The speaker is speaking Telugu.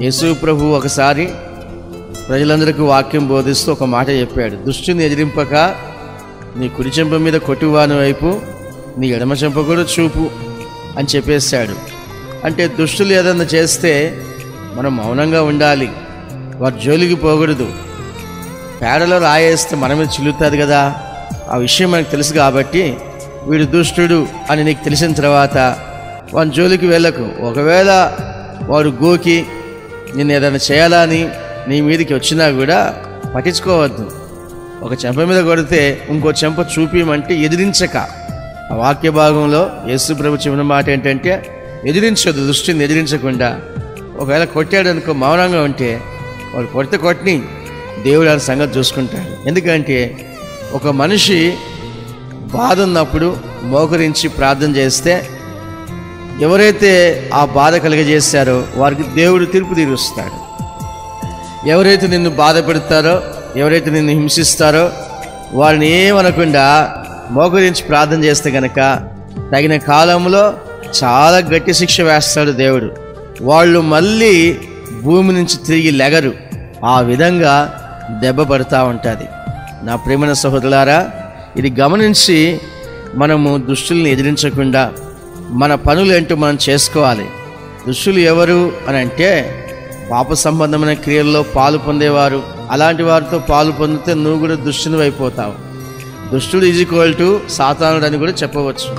యేసు ప్రభు ఒకసారి ప్రజలందరికీ వాక్యం బోధిస్తూ ఒక మాట చెప్పాడు. దుష్టుని ఎదిరింపక నీ కుడి చెంప మీద కొట్టువాని వైపు నీ ఎడమ చెంప కూడా చూపు అని చెప్పేశాడు. అంటే దుష్టులు ఏదన్నా చేస్తే మనం మౌనంగా ఉండాలి, వారి జోలికి పోకూడదు. పేడలో రాయేస్తే మన మీద చిల్లుతుంది కదా, ఆ విషయం మనకు తెలుసు కాబట్టి వీడు దుష్టుడు అని నీకు తెలిసిన తర్వాత వాని జోలికి వెళ్ళకు. ఒకవేళ వాడు గోకి నిన్ను ఏదైనా చేయాలని నీ మీదకి వచ్చినా కూడా పట్టించుకోవద్దు. ఒక చెంప మీద కొడితే ఇంకో చెంప చూపించమంటే ఎదిరించక. ఆ వాక్య భాగంలో యేసు ప్రభు చెప్పిన మాట ఏంటంటే ఎదిరించొద్దు, దృష్టిని ఎదిరించకుండా. ఒకవేళ కొట్టాడు అనుకో, మౌనంగా ఉంటే వాడు కొడితే కొట్టని, దేవుడు ఆ సంగతి చూసుకుంటాడు. ఎందుకంటే ఒక మనిషి బాధ ఉన్నప్పుడు మోకరించి ప్రార్థన చేస్తే ఎవరైతే ఆ బాధ కలిగజేస్తారో వారికి దేవుడు తీర్పు తీరుస్తాడు. ఎవరైతే నిన్ను బాధ పెడతారో, ఎవరైతే నిన్ను హింసిస్తారో వారిని ఏమనకుండా మోకరించి ప్రార్థన చేస్తే కనుక తగిన కాలంలో చాలా గట్టి శిక్ష వేస్తాడు దేవుడు. వాళ్ళు మళ్ళీ భూమి నుంచి తిరిగి లెగరు. ఆ విధంగా దెబ్బ పడుతూ ఉంటుంది. నా ప్రియమైన సహోదరులారా, ఇది గమనించి మనము దుష్టుల్ని ఎదిరించకుండా మన పనులు ఏంటో మనం చేసుకోవాలి. దుష్టులు ఎవరు అని అంటే పాప సంబంధమైన క్రియల్లో పాలు పొందేవారు. అలాంటి వారితో పాలు పొందితే నువ్వు కూడా దుష్టుని అయిపోతావు. దుష్టుడు ఈజ్ ఈక్వల్ టు సాతానుడు అని కూడా చెప్పవచ్చు.